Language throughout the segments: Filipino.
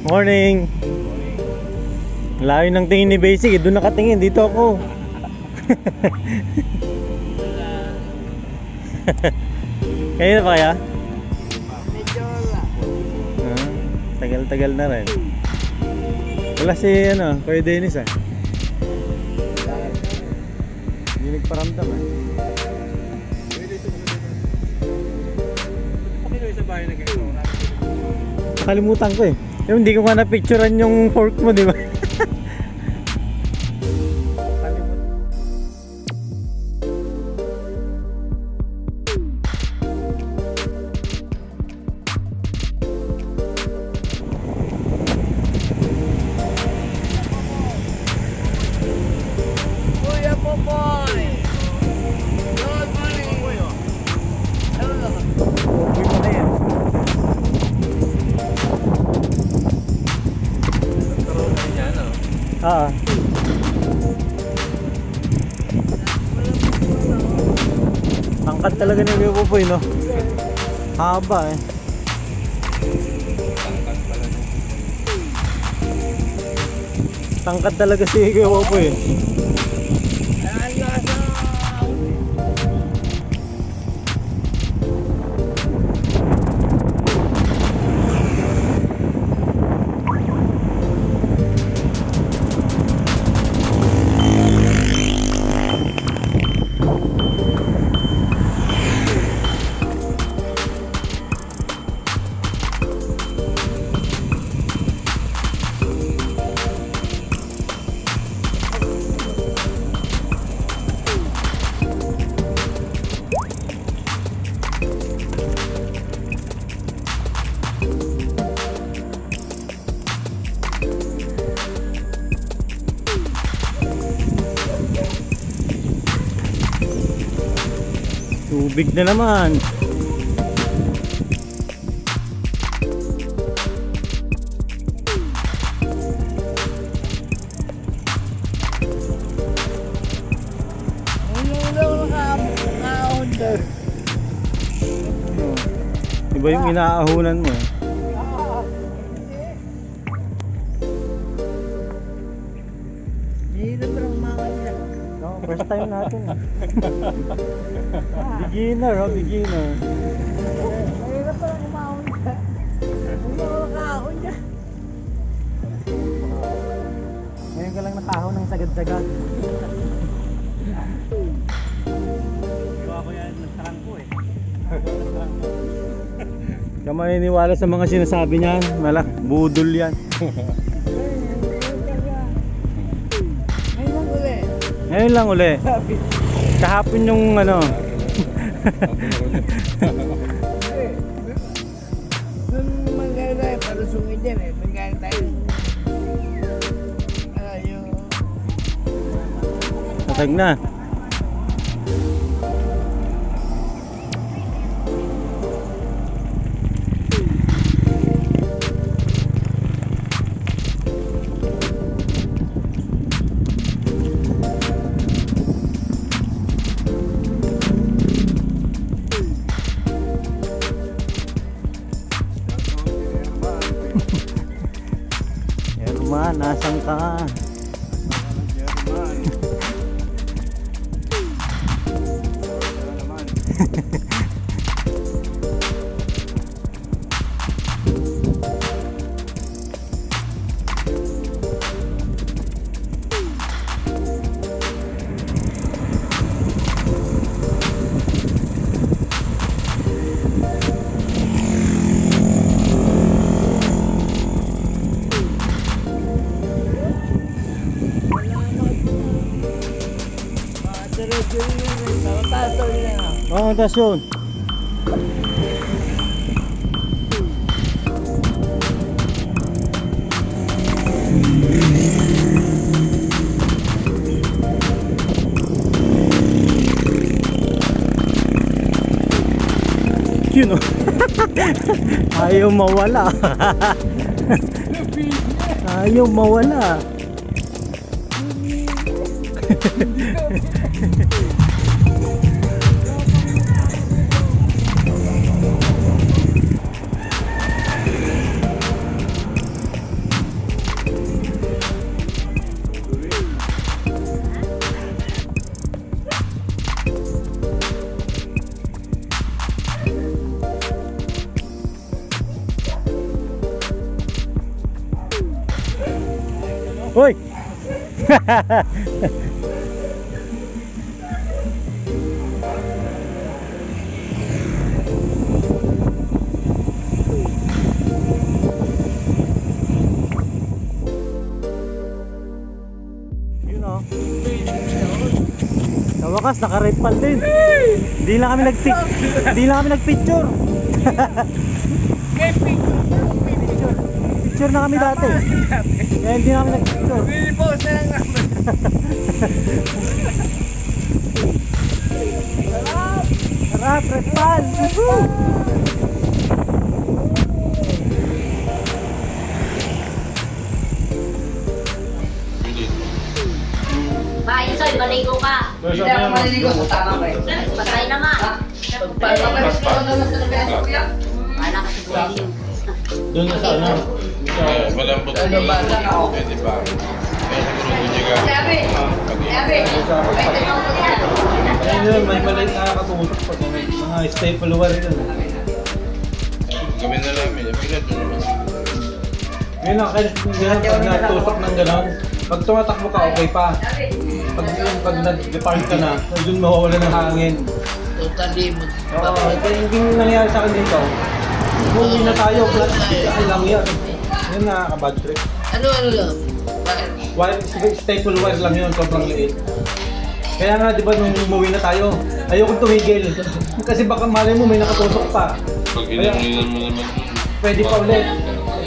Morning. Layo ng tingin ni Basic, doon nakatingin, dito ako. Kaya pa kaya? Medyo wala. Tagal-tagal na rin. Wala si Kuya Dennis Hindi nagparamdam Nakalimutan ko Yung hindi ko nga na-picturean yung fork mo, di ba? Kuya Popoy! Good morning! Tangkad talaga ni Kuya Popoy, no? Haba Tangkad talaga si Kuya Popoy. Tubig na naman. Iba yung inaahunan mo First time natin Beginner beginner. Mahirap pa lang umahon ka. Hindi ako nakahon dyan. Ngayon ka lang nakahon ng sagad-sagad. Iwa ko yan, nagtarangko Kaya maniniwala sa mga sinasabi niyan. Budol yan. Ngayon lang uli. Kahapon yung Nung manggana palusungin dyan manggana tayo. Natag na. Herman, nasan ka? Oo, taas yun. Yun o. Ayaw mawala. Ayaw mawala. Uy! Yun o. Sa wakas, naka-red pal din. Hindi lang kami nag-picture. Picture na kami dati. Kaya hindi na kami nag-picture. Pinipost na lang naman. Sarap, red pal. Woohoo! Soy, maligo ka. Hindi ako maliligo sa tama ko eh. Patay naman. Pagpapalis ko na lang sa kuya. Wala ka siguro yun. Doon na sa ano? Malambot na Ano ba? lang. Pwede ba? Kaya siguro hindi ka. Sabi! Sabi! May tanong ko yan. Ayun, may maliit na katutok pag mga staple wire yun. Gawin na namin. Pilat mo naman. Ngayon lang, pag natusok ng gano'n, pag tumatakbo ka, okay pa. Pag nag-depart ka na, doon mawawala ng hangin. Totally mo. Oo, yung nangyari sa akin dito. Umuwi na tayo, flat lang yan. Yan nakaka-bad trip. Ano lang? Wire, staple wire lang yun, sobrang liit. Kaya nga, di ba, nung umuwi na tayo, ayokong tumigil. Kasi baka malay mo, may nakatusok pa. Pag inangilan mo naman. Pwede pa ulit.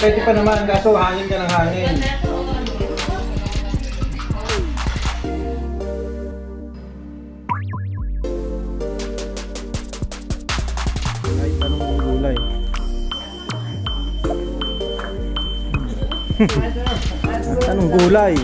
Pwede pa naman, kaso hangin ka ng hangin. Ay, tanong gulay. Tanong gulay.